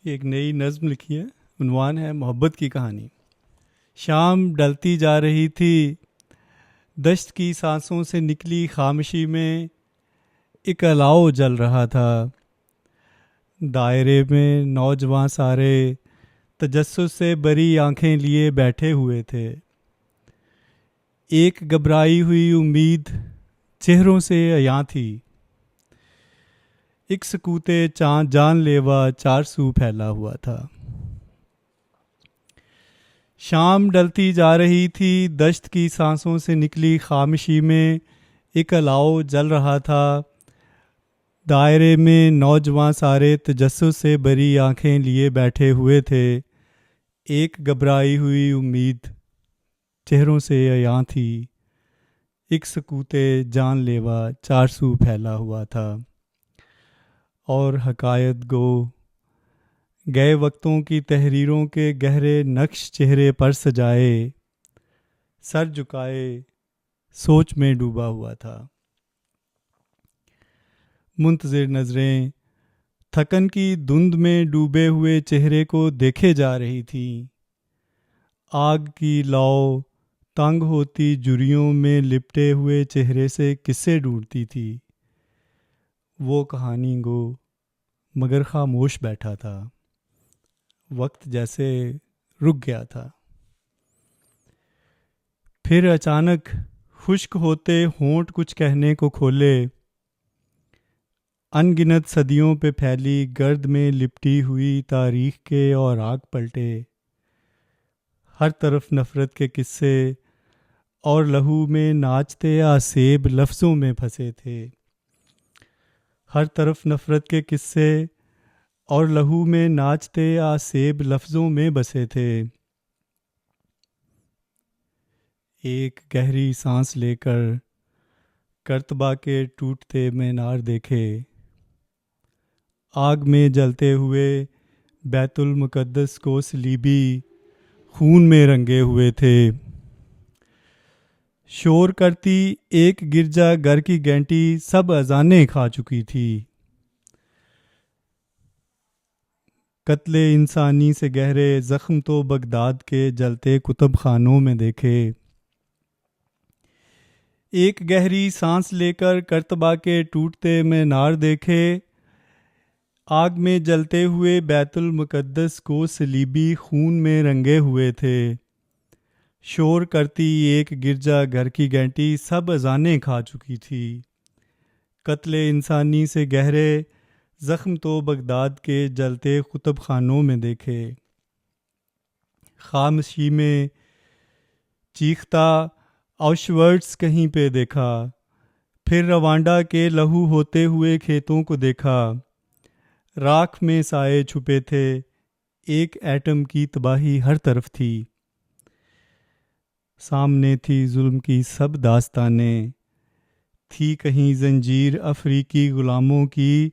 کی ایک نئی نظم لکھی ہے، عنوان ہے محبت کی کہانی۔ شام ڈلتی جا رہی تھی، دشت کی سانسوں سے نکلی خاموشی میں ایک الاؤ جل رہا تھا۔ دائرے میں نوجوان سارے تجسس سے بری آنکھیں لیے بیٹھے ہوئے تھے۔ ایک گھبرائی ہوئی امید چہروں سے عیاں تھی، ایک سکوت جان لیوا چار سو پھیلا ہوا تھا۔ شام ڈلتی جا رہی تھی، دشت کی سانسوں سے نکلی خاموشی میں ایک الاؤ جل رہا تھا۔ دائرے میں نوجوان سارے تجسس سے بری آنکھیں لیے بیٹھے ہوئے تھے۔ ایک گھبرائی ہوئی امید چہروں سے عیاں تھی، ایک سکوت جان لیوا چار سو پھیلا ہوا تھا۔ اور حکایت گو گئے وقتوں کی تحریروں کے گہرے نقش چہرے پر سجائے، سر جھکائے سوچ میں ڈوبا ہوا تھا۔ منتظر نظریں تھکن کی دھند میں ڈوبے ہوئے چہرے کو دیکھے جا رہی تھیں۔ آگ کی لو تنگ ہوتی جھریوں میں لپٹے ہوئے چہرے سے قصے ڈھونڈتی تھی۔ وہ کہانی گو مگر خاموش بیٹھا تھا، وقت جیسے رک گیا تھا۔ پھر اچانک خشک ہوتے ہونٹ کچھ کہنے کو کھولے۔ ان گنت صدیوں پہ پھیلی گرد میں لپٹی ہوئی تاریخ کے اور آگ پلٹے۔ ہر طرف نفرت کے قصے اور لہو میں ناچتے آسیب لفظوں میں پھنسے تھے۔ ہر طرف نفرت کے قصے اور لہو میں ناچتے آسیب لفظوں میں بسے تھے۔ ایک گہری سانس لے کر کرتبہ کے ٹوٹتے مینار دیکھے۔ آگ میں جلتے ہوئے بیت المقدس کو صلیبی خون میں رنگے ہوئے تھے۔ شور کرتی ایک گرجا گھر کی گھنٹی سب اذانیں کھا چکی تھی۔ قتل انسانی سے گہرے زخم تو بغداد کے جلتے کتب خانوں میں دیکھے۔ ایک گہری سانس لے کر کرتبہ کے ٹوٹتے مینار دیکھے۔ آگ میں جلتے ہوئے بیت المقدس کو صلیبی خون میں رنگے ہوئے تھے۔ شور کرتی ایک گرجا گھر کی گھنٹی سب اذانیں کھا چکی تھی۔ قتل انسانی سے گہرے زخم تو بغداد کے جلتے کتب خانوں میں دیکھے۔ خاموشی میں چیختا آؤشورٹس کہیں پہ دیکھا، پھر روانڈا کے لہو ہوتے ہوئے کھیتوں کو دیکھا۔ راکھ میں سائے چھپے تھے، ایک ایٹم کی تباہی ہر طرف تھی۔ سامنے تھی ظلم کی سب داستانیں، تھی کہیں زنجیر افریقی غلاموں کی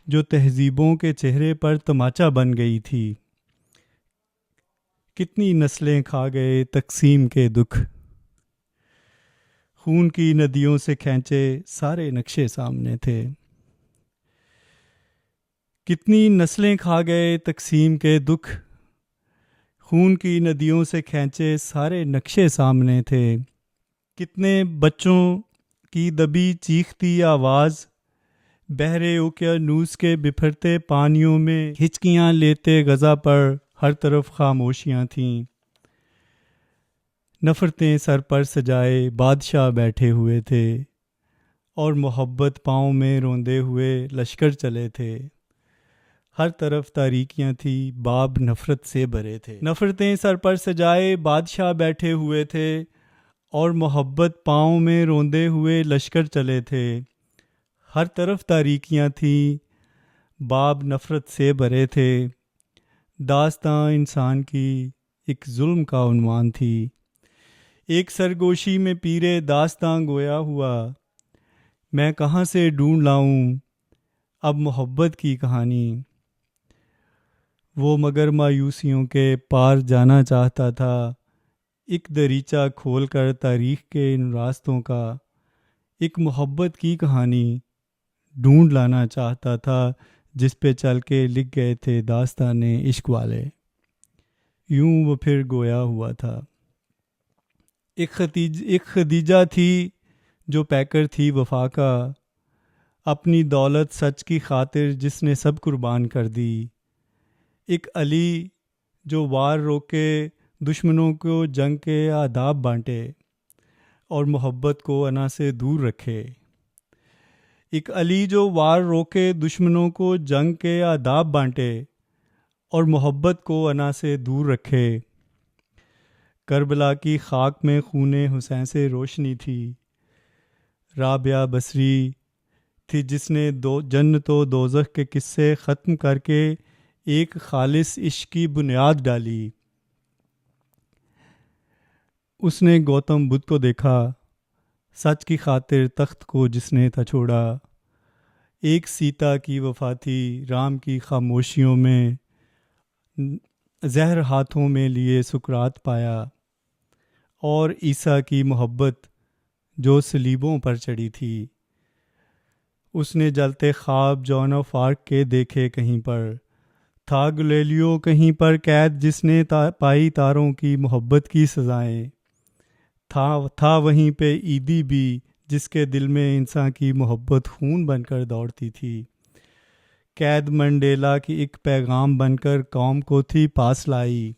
جو تہذیبوں کے چہرے پر تماچا بن گئی تھی۔ کتنی نسلیں کھا گئے تقسیم کے دکھ، خون کی ندیوں سے کھینچے سارے نقشے سامنے تھے۔ کتنی نسلیں کھا گئے تقسیم کے دکھ، خون کی ندیوں سے کھینچے سارے نقشے سامنے تھے۔ کتنے بچوں کی دبی چیختی آواز، بحرے اوقیانوس کے بکھرتے پانیوں میں ہچکیاں لیتے غزہ پر ہر طرف خاموشیاں تھیں۔ نفرتیں سر پر سجائے بادشاہ بیٹھے ہوئے تھے، اور محبت پاؤں میں روندے ہوئے لشکر چلے تھے۔ ہر طرف تاریکیاں تھی، باب نفرت سے بھرے تھے۔ نفرتیں سر پر سجائے بادشاہ بیٹھے ہوئے تھے، اور محبت پاؤں میں روندے ہوئے لشکر چلے تھے۔ ہر طرف تاریکیاں تھیں، باب نفرت سے بھرے تھے۔ داستاں انسان کی ایک ظلم کا عنوان تھی، ایک سرگوشی میں پیرے داستاں گویا ہوا۔ میں کہاں سے ڈھونڈ لاؤں اب محبت کی کہانی؟ وہ مگر مایوسیوں کے پار جانا چاہتا تھا، ایک دریچہ کھول کر تاریخ کے ان راستوں کا ایک محبت کی کہانی ڈھونڈ لانا چاہتا تھا، جس پہ چل کے لکھ گئے تھے داستان عشق والے۔ یوں وہ پھر گویا ہوا تھا۔ ایک خدیجہ تھی جو پیکر تھی وفا کا، اپنی دولت سچ کی خاطر جس نے سب قربان کر دی۔ ایک علی جو وار روکے دشمنوں کو جنگ کے آداب بانٹے اور محبت کو انا سے دور رکھے۔ ایک علی جو وار روکے دشمنوں کو جنگ کے آداب بانٹے اور محبت کو انا سے دور رکھے۔ کربلا کی خاک میں خون حسین سے روشنی تھی۔ رابعہ بصری تھی جس نے جنت و دوزخ کے قصے ختم کر کے ایک خالص عشق کی بنیاد ڈالی۔ اس نے گوتم بدھ کو دیکھا، سچ کی خاطر تخت کو جس نے تھا چھوڑا۔ ایک سیتا کی وفا تھی رام کی خاموشیوں میں، زہر ہاتھوں میں لیے سکرات پایا۔ اور عیسیٰ کی محبت جو صلیبوں پر چڑھی تھی، اس نے جلتے خواب جون آف آرک کے دیکھے کہیں پر۔ تھا گلیلیو کہیں پر قید جس نے پائی تاروں کی محبت کی سزائیں۔ تھا وہیں پہ عیدی بھی جس کے دل میں انسان کی محبت خون بن کر دوڑتی تھی۔ قید منڈیلا کی ایک پیغام بن کر قوم کو تھی پاس لائی۔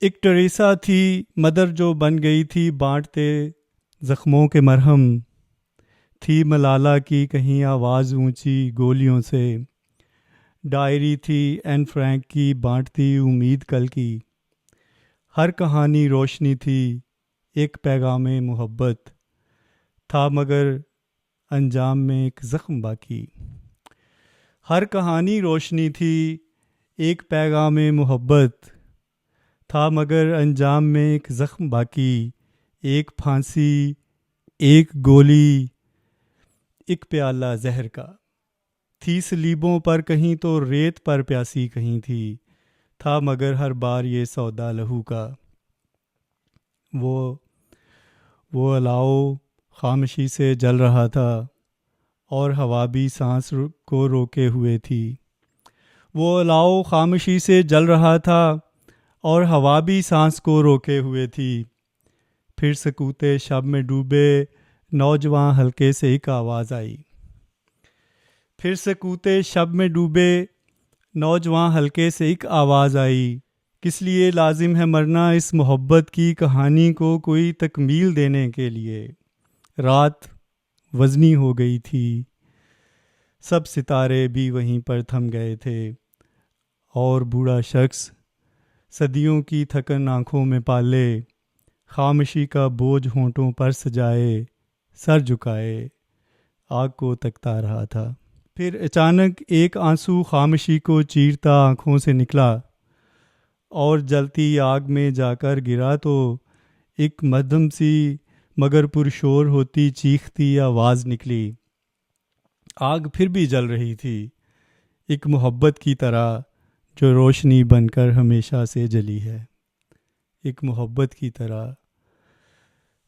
ایک ٹریسا تھی مدر جو بن گئی تھی بانٹتے زخموں کے مرہم۔ تھی ملالہ کی کہیں آواز اونچی گولیوں سے۔ ڈائری تھی این فرینک کی بانٹتی امید کل کی۔ ہر کہانی روشنی تھی ایک پیغام محبت، تھا مگر انجام میں ایک زخم باقی۔ ہر کہانی روشنی تھی ایک پیغام محبت، تھا مگر انجام میں ایک زخم باقی۔ ایک پھانسی، ایک گولی، ایک پیالہ زہر کا، تھی صلیبوں پر کہیں تو ریت پر پیاسی کہیں تھی، تھا مگر ہر بار یہ سودا لہو کا۔ وہ الاؤ خاموشی سے جل رہا تھا اور ہوا بھی سانس کو روکے ہوئے تھی۔ وہ الاؤ خاموشی سے جل رہا تھا اور ہوا بھی سانس کو روکے ہوئے تھی۔ پھر سکوت شب میں ڈوبے نوجوان ہلکے سے ایک آواز آئی۔ پھر سکوت شب میں ڈوبے نوجوان ہلکے سے ایک آواز آئی۔ کس لیے لازم ہے مرنا اس محبت کی کہانی کو کوئی تکمیل دینے کے لیے؟ رات وزنی ہو گئی تھی، سب ستارے بھی وہیں پر تھم گئے تھے، اور بوڑھا شخص صدیوں کی تھکن آنکھوں میں پالے، خاموشی کا بوجھ ہونٹوں پر سجائے، سر جھکائے آگ کو تکتا رہا تھا۔ پھر اچانک ایک آنسو خاموشی کو چیرتا آنکھوں سے نکلا اور جلتی آگ میں جا کر گرا تو ایک مدھم سی مگر پرشور ہوتی چیختی آواز نکلی۔ آگ پھر بھی جل رہی تھی، ایک محبت کی طرح جو روشنی بن کر ہمیشہ سے جلی ہے۔ ایک محبت کی طرح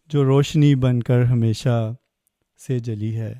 جو روشنی بن کر ہمیشہ سے جلی ہے۔